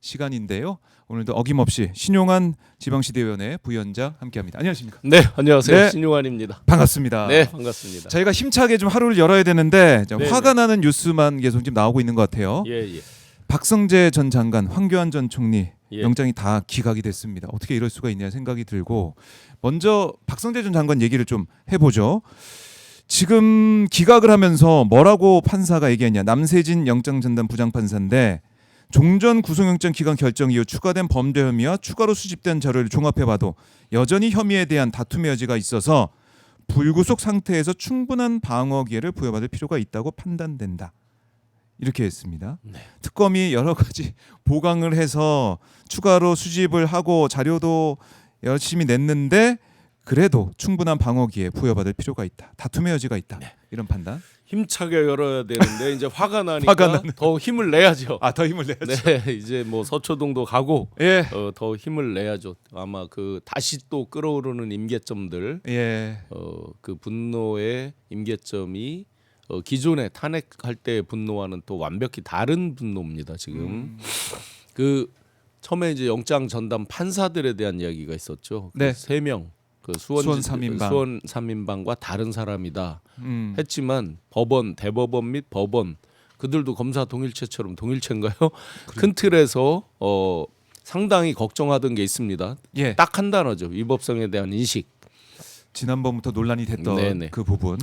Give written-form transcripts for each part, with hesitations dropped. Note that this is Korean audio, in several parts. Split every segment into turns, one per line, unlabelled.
시간인데요. 오늘도 어김없이 신용환 지방시대위원회 부위원장 함께합니다. 안녕하십니까?
네, 안녕하세요.
네.
신용환입니다.
반갑습니다.
네, 반갑습니다.
저희가 힘차게 좀 하루를 열어야 되는데 좀
네,
화가 나는 뉴스만 계속 지금 나오고 있는 것 같아요.
예.
박성재 전 장관, 황교안 전 총리
예.
영장이 다 기각이 됐습니다. 어떻게 이럴 수가 있냐 생각이 들고 먼저 박성재 전 장관 얘기를 좀 해보죠. 지금 기각을 하면서 뭐라고 판사가 얘기했냐. 남세진 영장전담 부장판사인데 종전 구속영장 기각 결정 이후 추가된 범죄 혐의와 추가로 수집된 자료를 종합해봐도 여전히 혐의에 대한 다툼의 여지가 있어서 불구속 상태에서 충분한 방어 기회를 부여받을 필요가 있다고 판단된다. 이렇게 했습니다.
네.
특검이 여러 가지 보강을 해서 추가로 수집을 하고 자료도 열심히 냈는데 그래도 충분한 방어 기회 부여받을 필요가 있다. 다툼의 여지가 있다.
네.
이런 판단.
힘차게 열어야 되는데 이제 화가 나니까
화가 나는.
더 힘을 내야죠.
더 힘을 내야죠.
네, 이제 뭐 서초동도 가고
예.
더 힘을 내야죠. 아마 그 다시 또 끌어오르는 임계점들,
예.
그 분노의 임계점이 기존에 탄핵할 때의 분노와는 또 완벽히 다른 분노입니다. 지금 그 처음에 이제 영장 전담 판사들에 대한 이야기가 있었죠.
네.
세 명. 그
수원 3인방.
수원 3인방과 다른 사람이다 했지만 대법원 및 법원 그들도 검사 동일체처럼 동일체인가요? 큰 틀에서 상당히 걱정하던 게 있습니다.
예.
딱 한 단어죠. 위법성에 대한 인식.
지난번부터 논란이 됐던
네네.
그 부분.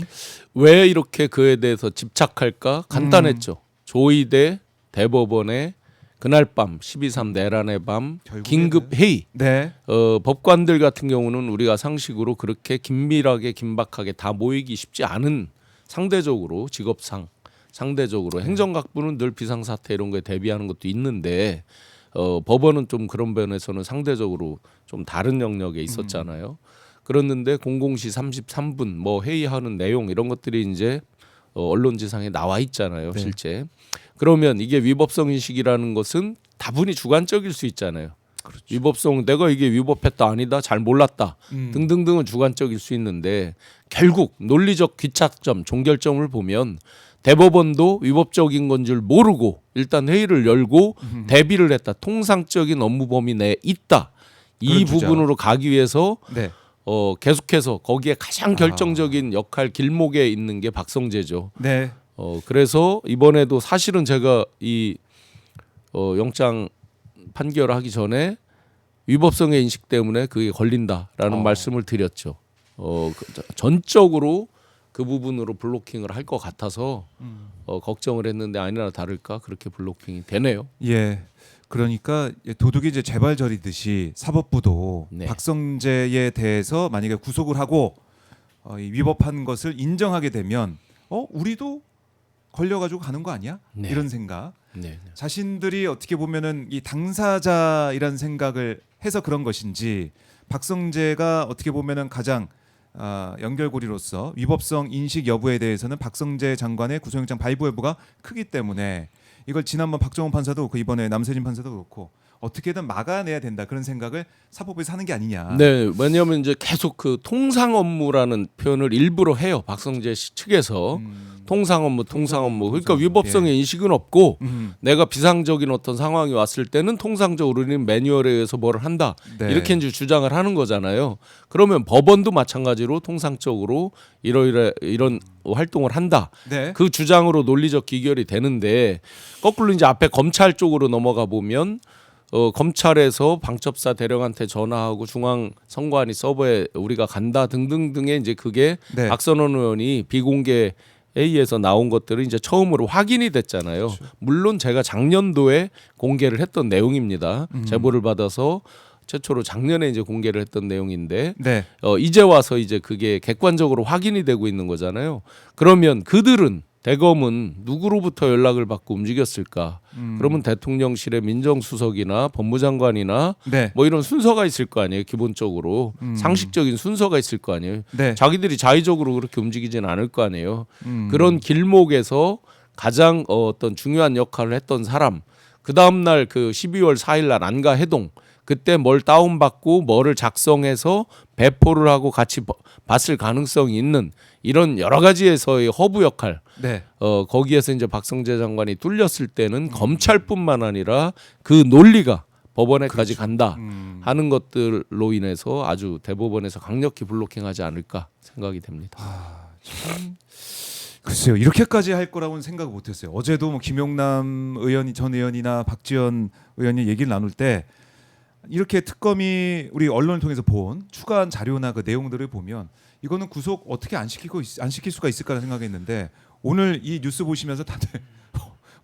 왜 이렇게 그에 대해서 집착할까? 간단했죠. 조의대 대법원의 그날 밤 12.3 내란의 밤
결국에는.
긴급 회의.
네.
법관들 같은 경우는 우리가 상식으로 그렇게 긴밀하게 긴박하게 다 모이기 쉽지 않은 상대적으로 직업상 상대적으로 행정각부는 늘 비상사태 이런 거에 대비하는 것도 있는데 법원은 좀 그런 면에서는 상대적으로 좀 다른 영역에 있었잖아요. 그랬는데 00시 33분 뭐 회의하는 내용 이런 것들이 이제 언론지상에 나와 있잖아요.
네.
실제. 그러면 이게 위법성 인식이라는 것은 다분히 주관적일 수 있잖아요.
그렇죠.
위법성 내가 이게 위법했다 아니다 잘 몰랐다 등등등은 주관적일 수 있는데 결국 논리적 귀착점 종결점을 보면 대법원도 위법적인 건 줄 모르고 일단 회의를 열고 대비를 했다. 통상적인 업무 범위 내에 있다. 이
주장.
부분으로 가기 위해서
네.
계속해서 거기에 가장 결정적인 역할 길목에 있는 게 박성재죠.
네.
그래서 이번에도 사실은 제가 이 영장 판결하기 전에 위법성의 인식 때문에 그게 걸린다라는 말씀을 드렸죠. 전적으로 그 부분으로 블로킹을 할 것 같아서 걱정을 했는데 아니나 다를까 그렇게 블로킹이 되네요.
예. 그러니까 도둑이 이제 재발 저리듯이 사법부도
네.
박성재에 대해서 만약에 구속을 하고 이 위법한 것을 인정하게 되면 우리도 걸려가지고 가는 거 아니야?
네.
이런 생각.
네.
자신들이 어떻게 보면은 이 당사자이란 생각을 해서 그런 것인지 박성재가 어떻게 보면은 가장 연결고리로서 위법성 인식 여부에 대해서는 박성재 장관의 구속영장 발부 여부가 크기 때문에 이걸 지난번 박정훈 판사도 그렇고 이번에 남세진 판사도 그렇고 어떻게든 막아내야 된다 그런 생각을 사법부에서 하는 게 아니냐.
네, 왜냐하면 이제 계속 그 통상 업무라는 표현을 일부러 해요. 박성재 씨 측에서 통상 업무. 그러니까 위법성의 인식은 없고 내가 비상적인 어떤 상황이 왔을 때는 통상적으로 우리는 매뉴얼에 의해서 뭘 한다.
네.
이렇게 이제 주장을 하는 거잖아요. 그러면 법원도 마찬가지로 통상적으로 이런 활동을 한다.
네.
그 주장으로 논리적 기결이 되는데 거꾸로 이제 앞에 검찰 쪽으로 넘어가 보면 검찰에서 방첩사 대령한테 전화하고 중앙선관위 서버에 우리가 간다 등등등의 이제 그게
네.
박선원 의원이 비공개 회의에서 나온 것들은 이제 처음으로 확인이 됐잖아요.
그렇죠.
물론 제가 작년도에 공개를 했던 내용입니다. 제보를 받아서 최초로 작년에 이제 공개를 했던 내용인데
네.
이제 와서 이제 그게 객관적으로 확인이 되고 있는 거잖아요. 그러면 그들은 대검은 누구로부터 연락을 받고 움직였을까? 그러면 대통령실의 민정수석이나 법무장관이나
네.
뭐 이런 순서가 있을 거 아니에요. 기본적으로 상식적인 순서가 있을 거 아니에요.
네.
자기들이 자의적으로 그렇게 움직이지는 않을 거 아니에요. 그런 길목에서 가장 어떤 중요한 역할을 했던 사람. 그 다음 날 그 12월 4일 날 안가 해동 그때 뭘 다운받고 뭐를 작성해서 배포를 하고 같이 봤을 가능성이 있는 이런 여러 가지에서의 허브 역할.
네.
거기에서 이제 박성재 장관이 뚫렸을 때는 검찰뿐만 아니라 그 논리가 법원에까지 간다 하는 것들로 인해서 아주 대법원에서 강력히 블로킹하지 않을까 생각이 됩니다.
참 글쎄요, 이렇게까지 할 거라고는 생각을 못했어요. 어제도 뭐 김용남 의원이 전 의원이나 박지원 의원이 얘기를 나눌 때 이렇게 특검이 우리 언론을 통해서 본 추가한 자료나 그 내용들을 보면 이거는 구속 어떻게 안 시킬 수가 있을까라는 생각했는데 오늘 이 뉴스 보시면서 다들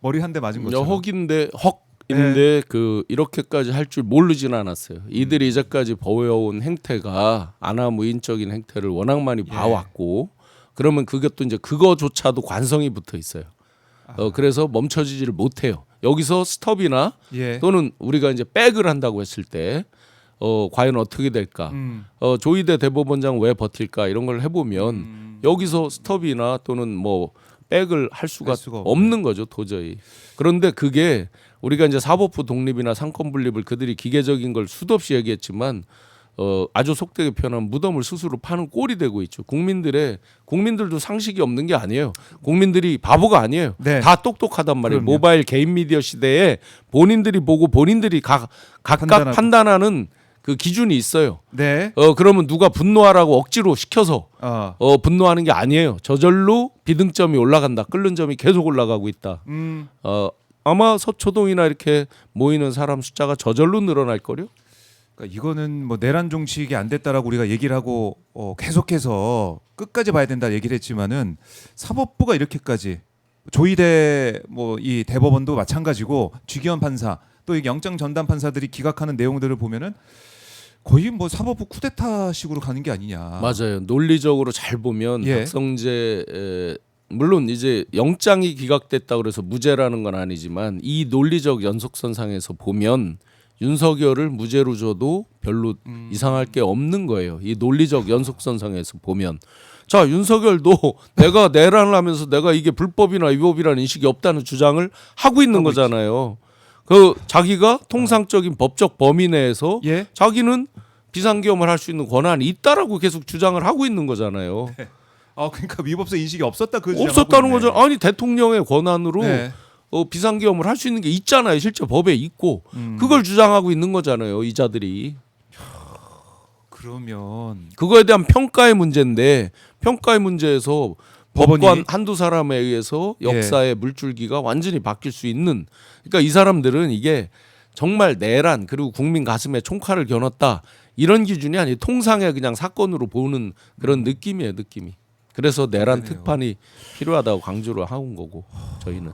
머리 한 대 맞은 것처럼.
헉인데 그 이렇게까지 할 줄 모르진 않았어요. 이들이 이제까지 보여온 행태가 아나무인적인 행태를 워낙 많이 봐왔고 그러면 그것도 이제 그거조차도 관성이 붙어 있어요. 그래서 멈춰지지를 못해요. 여기서 스톱이나 또는 우리가 이제 백을 한다고 했을 때 과연 어떻게 될까? 조희대 대법원장 왜 버틸까? 이런 걸 해보면 여기서 스톱이나 또는 뭐 백을 할 수가 없는 거죠, 도저히. 그런데 그게 우리가 이제 사법부 독립이나 상권 분립을 그들이 기계적인 걸 수도 없이 얘기했지만 아주 속되게 표현하면 무덤을 스스로 파는 꼴이 되고 있죠. 국민들도 상식이 없는 게 아니에요. 국민들이 바보가 아니에요.
네.
다 똑똑하단 말이에요.
그럼요.
모바일 개인 미디어 시대에 본인들이 보고 본인들이 각각 판단하는 그 기준이 있어요.
네.
그러면 누가 분노하라고 억지로 시켜서 분노하는 게 아니에요. 저절로 비등점이 올라간다. 끓는 점이 계속 올라가고 있다. 아마 서초동이나 이렇게 모이는 사람 숫자가 저절로 늘어날 거요.
그러니까 이거는 뭐 내란 종식이 안 됐다라고 우리가 얘기를 하고 계속해서 끝까지 봐야 된다 얘기를 했지만은 사법부가 이렇게까지 조희대 뭐 이 대법원도 마찬가지고 주기현 판사 또 이 영장 전담 판사들이 기각하는 내용들을 보면은 거의 뭐 사법부 쿠데타식으로 가는 게 아니냐.
맞아요. 논리적으로 잘 보면 박성재 물론 이제 영장이 기각됐다 그래서 무죄라는 건 아니지만 이 논리적 연속선상에서 보면 윤석열을 무죄로 줘도 별로 이상할 게 없는 거예요. 이 논리적 연속선상에서 보면. 자, 윤석열도 내가 내란을 하면서 내가 이게 불법이나 위법이라는 인식이 없다는 주장을 하고 있는 거잖아요. 그 자기가 통상적인 법적 범위 내에서 자기는 비상계엄을 할 수 있는 권한이 있다라고 계속 주장을 하고 있는 거잖아요.
네. 그러니까 위법성 인식이 없었다 그
없었다는 거죠. 아니 대통령의 권한으로 비상계엄을 할 수 있는 게 있잖아요. 실제 법에 있고 그걸 주장하고 있는 거잖아요. 이자들이.
그러면
그거에 대한 평가의 문제인데 평가의 문제에서 법관 한두 사람에 의해서 역사의 물줄기가 완전히 바뀔 수 있는. 그러니까 이 사람들은 이게 정말 내란 그리고 국민 가슴에 총칼을 겨눴다 이런 기준이 아니에요. 통상의 그냥 사건으로 보는 그런 느낌이에요. 느낌이. 그래서 내란 특판이 필요하다고 강조를 하는 거고 저희는.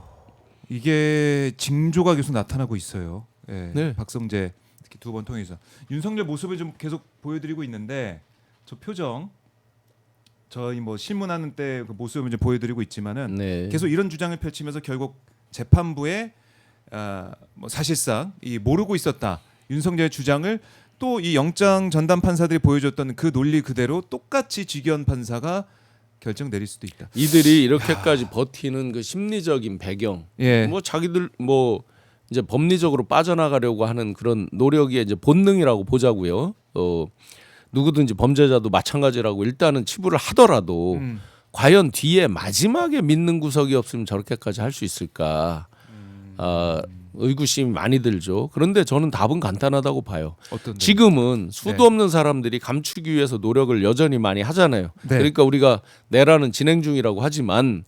이게 징조가 계속 나타나고 있어요.
네.
박성재 특히 두 번 통해서 윤석열 모습을 좀 계속 보여드리고 있는데 저 표정 저희 뭐 신문하는 때 그 모습을 좀 보여드리고 있지만은 계속 이런 주장을 펼치면서 결국 재판부에 뭐 사실상 이 모르고 있었다 윤석열의 주장을 또 이 영장 전담 판사들이 보여줬던 그 논리 그대로 똑같이 주기현 판사가 결정 내릴 수도 있다.
이들이 이렇게까지 버티는 그 심리적인 배경, 뭐 자기들 뭐 이제 법리적으로 빠져나가려고 하는 그런 노력이 이제 본능이라고 보자고요. 누구든지 범죄자도 마찬가지라고 일단은 치부를 하더라도 과연 뒤에 마지막에 믿는 구석이 없으면 저렇게까지 할 수 있을까? 의구심이 많이 들죠. 그런데 저는 답은 간단하다고 봐요. 지금은 수도 없는 사람들이 감추기 위해서 노력을 여전히 많이 하잖아요. 그러니까 우리가 내란은 진행 중이라고 하지만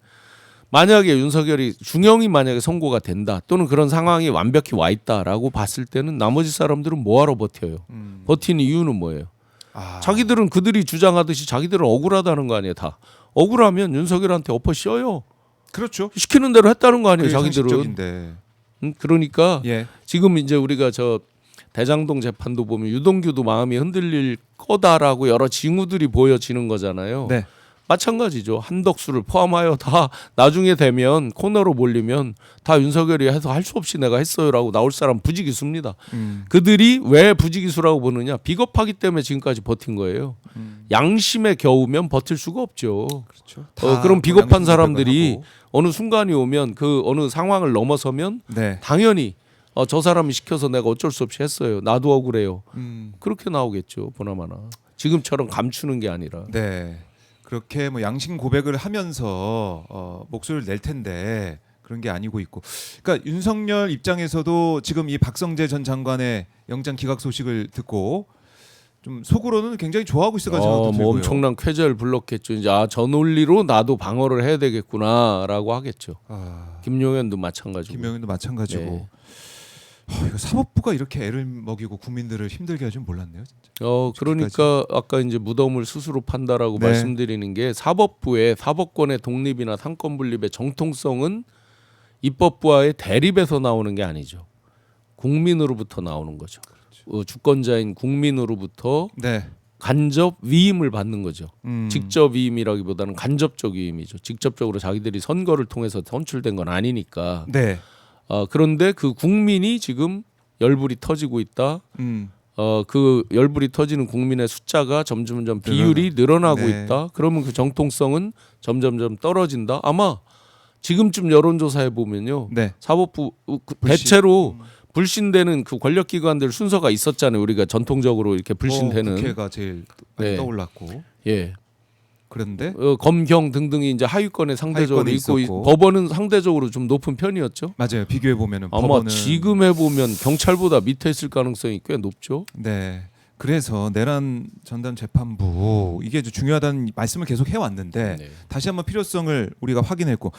만약에 윤석열이 중형이 만약에 선고가 된다 또는 그런 상황이 완벽히 와 있다라고 봤을 때는 나머지 사람들은 뭐하러 버텨요. 버티는 이유는 뭐예요? 자기들은 그들이 주장하듯이 자기들은 억울하다는 거 아니에요. 다 억울하면 윤석열한테 엎어 씌워요.
그렇죠.
시키는 대로 했다는 거 아니에요. 자기들은.
상식적인데.
그러니까 지금 이제 우리가 저 대장동 재판도 보면 유동규도 마음이 흔들릴 거다라고 여러 징후들이 보여지는 거잖아요. 마찬가지죠. 한덕수를 포함하여 다 나중에 되면 코너로 몰리면 다 윤석열이 해서 할 수 없이 내가 했어요라고 나올 사람 부지기수입니다. 그들이 왜 부지기수라고 보느냐? 비겁하기 때문에 지금까지 버틴 거예요. 양심에 겨우면 버틸 수가 없죠.
그렇죠.
그럼 비겁한 사람들이 어느 순간이 오면 그 어느 상황을 넘어서면 당연히 저 사람이 시켜서 내가 어쩔 수 없이 했어요. 나도 억울해요. 그렇게 나오겠죠. 보나마나. 지금처럼 감추는 게 아니라.
네. 그렇게 뭐 양심 고백을 하면서 목소리를 낼 텐데 그런 게 아니고 있고. 그러니까 윤석열 입장에서도 지금 이 박성재 전 장관의 영장 기각 소식을 듣고 좀 속으로는 굉장히 좋아하고 있을 거라 생각도 들고요.
뭐 엄청난 쾌재를 불렀겠죠. 이제 저 논리로 나도 방어를 해야 되겠구나라고 하겠죠. 김용현도 마찬가지고.
김명현도 마찬가지고.
네.
이거 사법부가 이렇게 애를 먹이고 국민들을 힘들게 할 줄 몰랐네요, 진짜.
그러니까 아까 이제 무덤을 스스로 판다라고
네.
말씀드리는 게 사법부의 사법권의 독립이나 상권 분립의 정통성은 입법부와의 대립에서 나오는 게 아니죠. 국민으로부터 나오는 거죠. 주권자인 국민으로부터
네.
간접 위임을 받는 거죠.
음.
직접 위임이라기보다는 간접적 위임이죠. 직접적으로 자기들이 선거를 통해서 선출된 건 아니니까.
네.
그런데 그 국민이 지금 열불이 터지고 있다.
음.
그 열불이 터지는 국민의 숫자가 점점점 비율이 늘어나고
네.
있다. 그러면 그 정통성은 점점점 떨어진다. 아마 지금쯤 여론조사해 보면요,
네.
사법부
불신.
대체로 불신되는 그 권력기관들 순서가 있었잖아요. 우리가 전통적으로 이렇게 불신되는
국회가 제일 많이
네.
떠올랐고.
예.
그런데
검경 등등이 이제 하위권에 상대적으로
하위권에
있고
있었고.
법원은 상대적으로 좀 높은 편이었죠.
맞아요. 비교해 보면은
아마
법원은
지금 해보면 경찰보다 밑에 있을 가능성이 꽤 높죠.
네. 그래서 내란 전담 재판부 이게 중요하다는 말씀을 계속 해왔는데
네.
다시 한번 필요성을 우리가 확인했고